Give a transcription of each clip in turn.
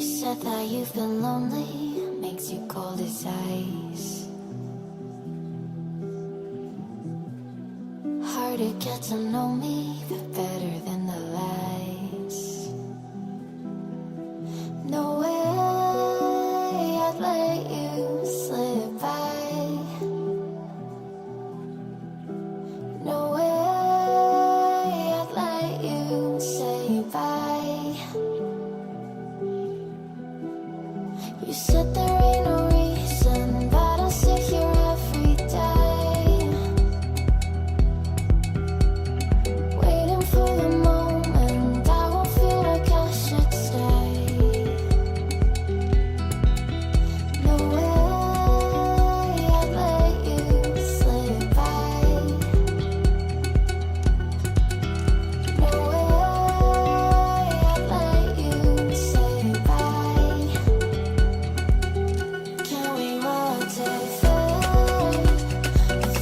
You said that you've been lonely, makes you cold as ice. Hard to get to know me, but better than the lies. No way I'd let you slip by. No way I'd let you say bye. You said there ain't no reason, but I'll sit here every day, waiting for the moment I won't feel like I should stay. No way I'd let you slip by. No way I'd let you say bye. Can we watch it fade,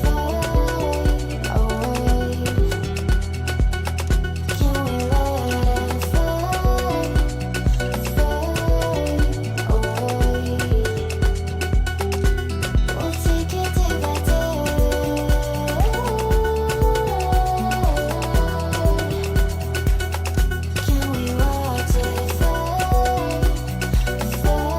fade away? Can we let it fade, fade away? We'll take it day by day. Can we watch it fade, fade away?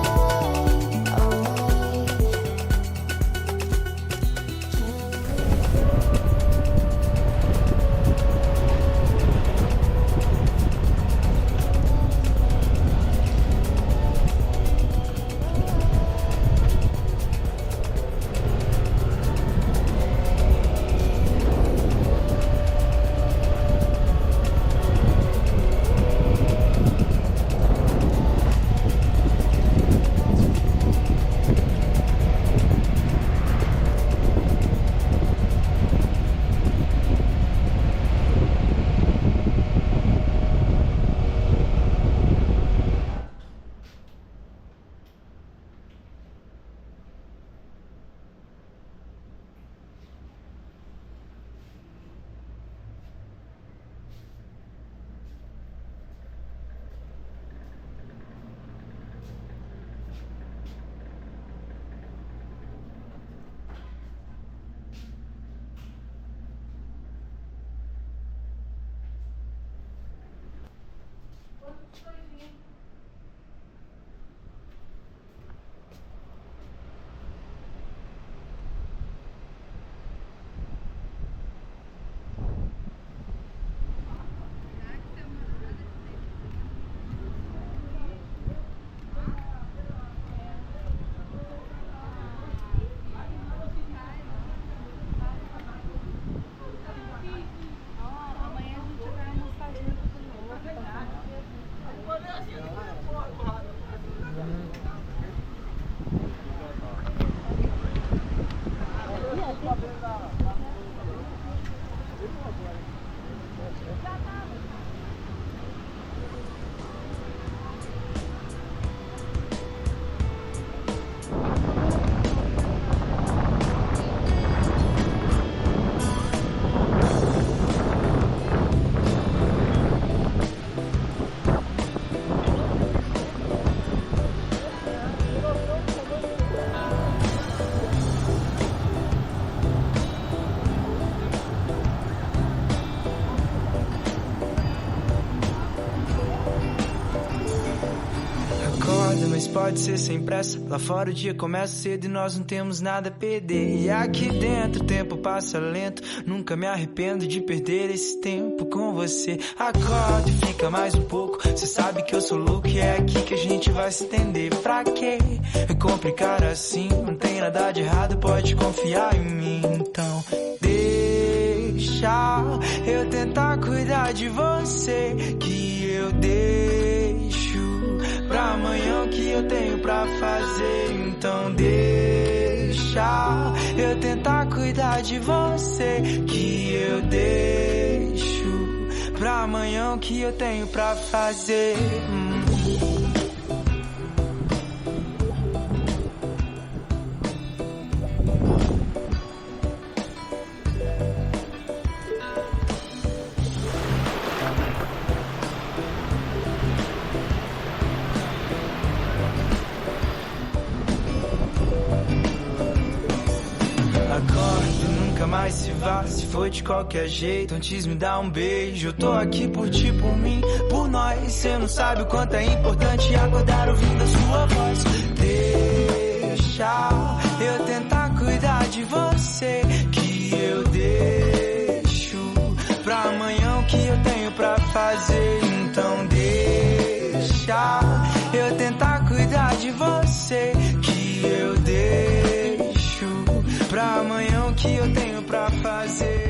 Mas pode ser sem pressa. Lá fora o dia começa cedo e nós não temos nada a perder. E aqui dentro o tempo passa lento. Nunca me arrependo de perder esse tempo com você. Acorda e fica mais um pouco. Cê sabe que eu sou louco e é aqui que a gente vai se entender. Pra quê? É complicar assim. Não tem nada de errado, pode confiar em mim. Então deixa eu tentar cuidar de você, que eu deixo pra amanhã o que eu tenho pra fazer. Então deixa eu tentar cuidar de você, que eu deixo pra amanhã o que eu tenho pra fazer. Mas se vá, se for de qualquer jeito, antes me dá um beijo. Eu tô aqui por ti, por mim, por nós. Cê não sabe o quanto é importante acordar ouvindo a sua voz. Deixa eu tentar cuidar de você, que eu deixo pra amanhã o que eu tenho pra fazer. Então deixa eu tentar cuidar de você, que eu deixo pra amanhã o que eu tenho pra fazer.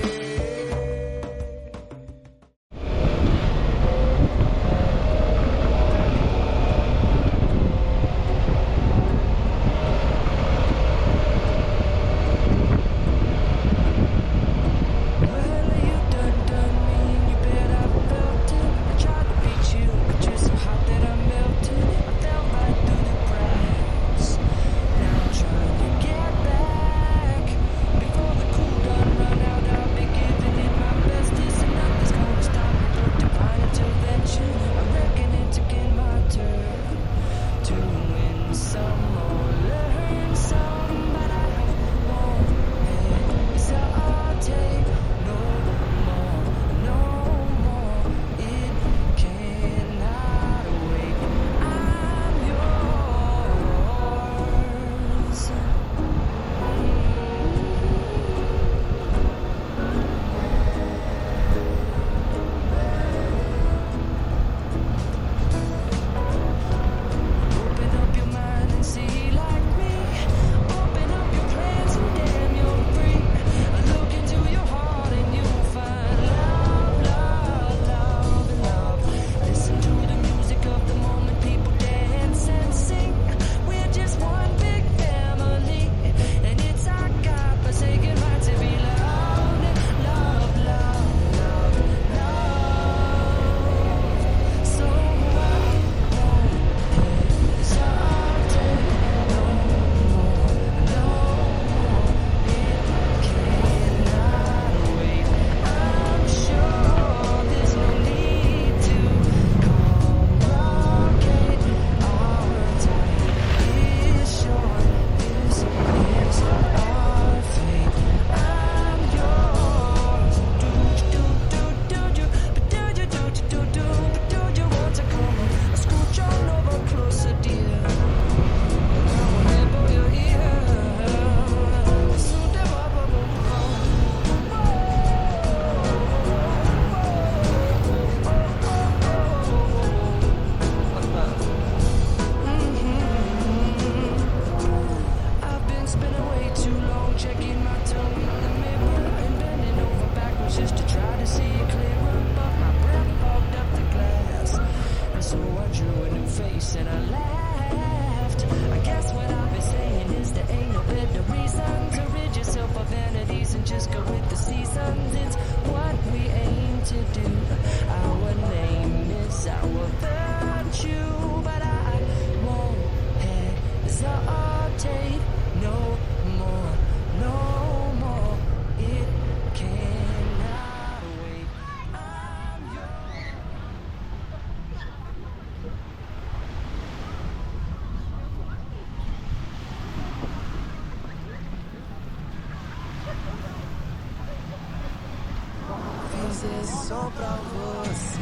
Só pra você,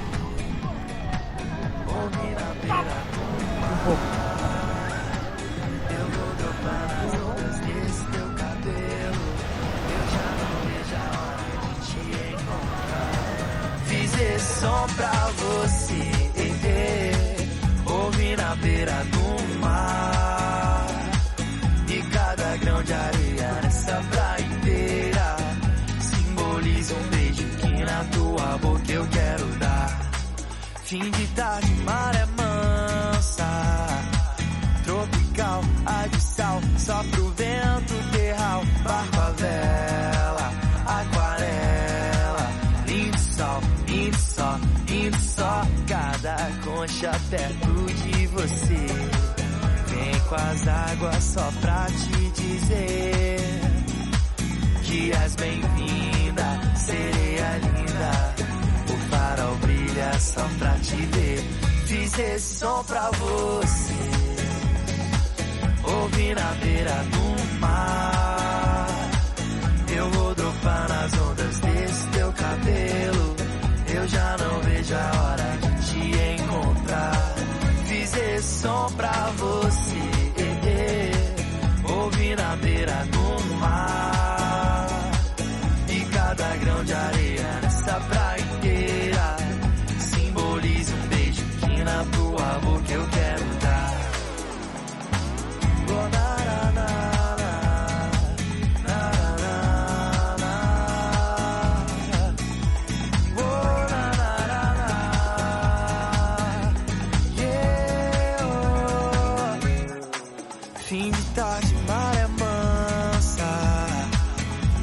ouvi na beira do mar. Eu vou dropar nas ondas desse teu cabelo. Eu já não vejo a hora de te encontrar. Fiz esse som pra você, ouvi na beira do mar. E cada grão de areia nessa praia inteira simboliza um beijo que na tua boca eu quero dar. Fim de tarde, maré mansa, tropical, ar de sal, só pro vento terral, barco a vela, aquarela, lindo sol, lindo só, lindo só, cada concha perto de você. Vem com as águas só pra te dizer que és bem-vinda, sereia linda. O farol brilha só pra te ver. Fiz esse som pra você, ouvi na beira do mar. Eu vou dropar vejo a hora de te encontrar. Fiz esse som pra você, ouvi na beira do mar. E cada grão de areia nessa praia inteira simboliza um beijo que na tua boca eu quero dar. Oh, na, na, na, na, na, na, na. Oh, na, na, na, na. Yeah, oh. Fim de tarde, maré mansa,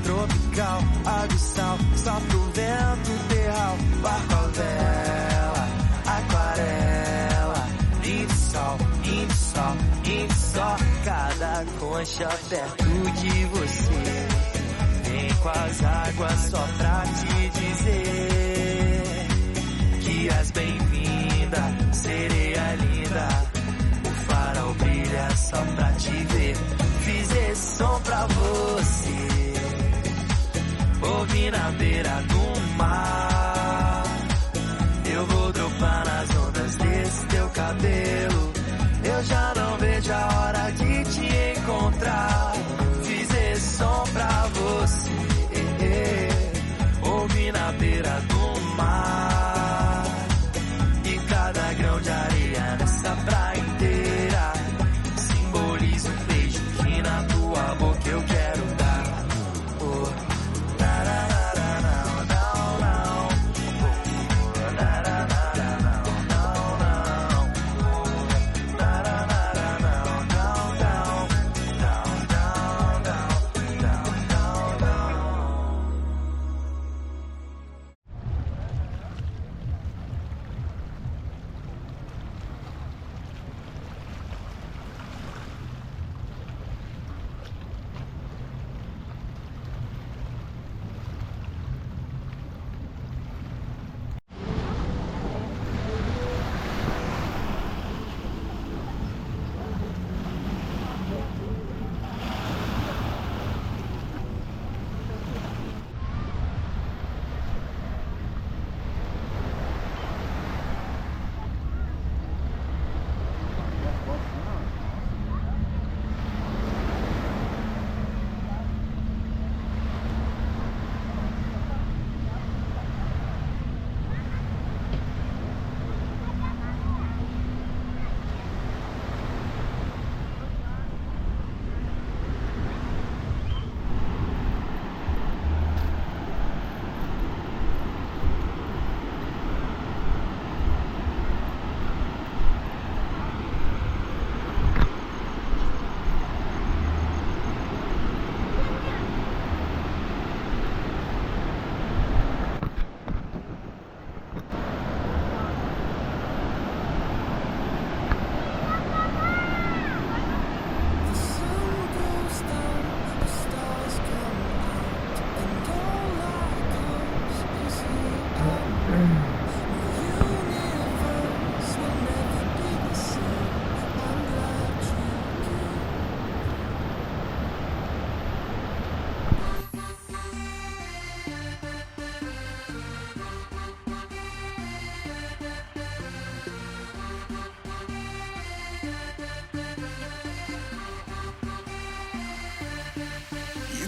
tropical, água e sal, sopra o vento, terral, barco a vela, aquarela, lindo sol, lindo sol, lindo sol. Cada concha perto de você, vem com as águas só pra te dizer que és bem-vinda, sereia linda. O farol brilha só pra te ver. Fiz esse som pra você, ouvi na beira do mar. Eu vou dropar nas ondas desse teu cabelo. Eu já não vejo a hora de te encontrar. Fiz esse som pra você, ouvi na beira do mar. E cada grão de areia nessa praia inteira simboliza um beijo que na tua boca eu quero dar. Oh, na, na, na, na, na, na, na. Oh, na, na, na, na, na, na, na. Oh, na, na, na, na, na, down, down, down, down, down, down, down, down.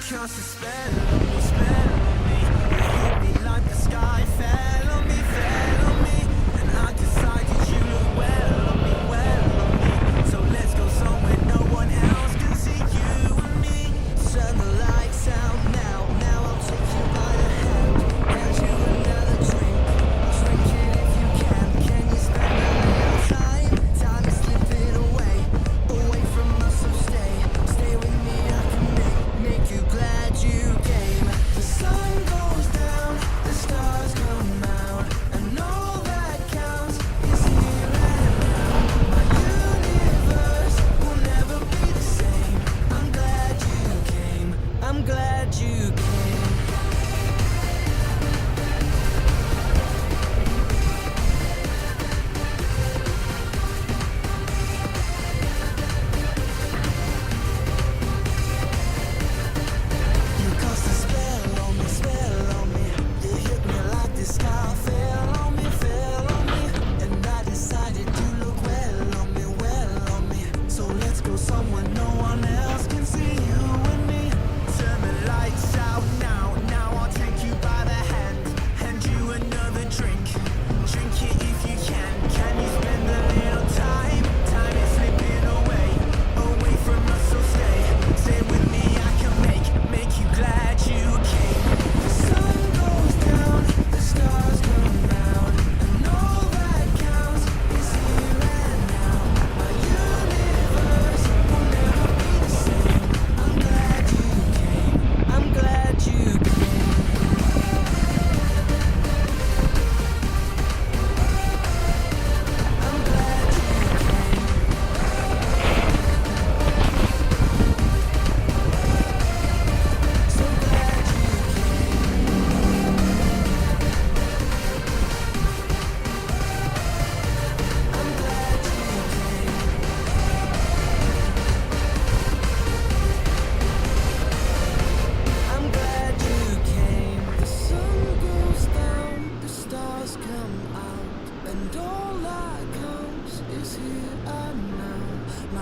Cast a spell on me, you hit me like the sky fell on me, and I decided you look well on me, so let's go somewhere no one else can see you and me. Turn the lights out now, I'll take you by the hand, hand you another drink it if you can you spend a little time is slipping away from us, so stay with me, I can make you glad you came. The sun goes down, the stars come out, and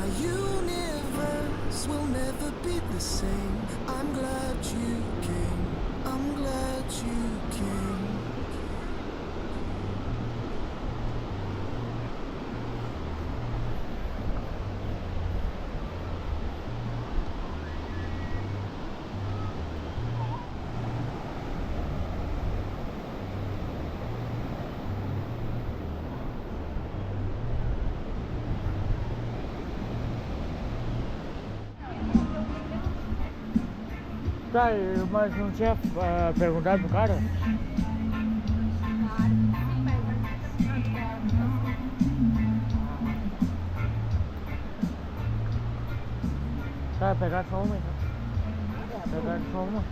Our universe will never be the same. I'm glad you came. I'm glad you came. Tá, mas não tinha perguntado pro cara? Tá, pegar só uma então. Pegar só uma.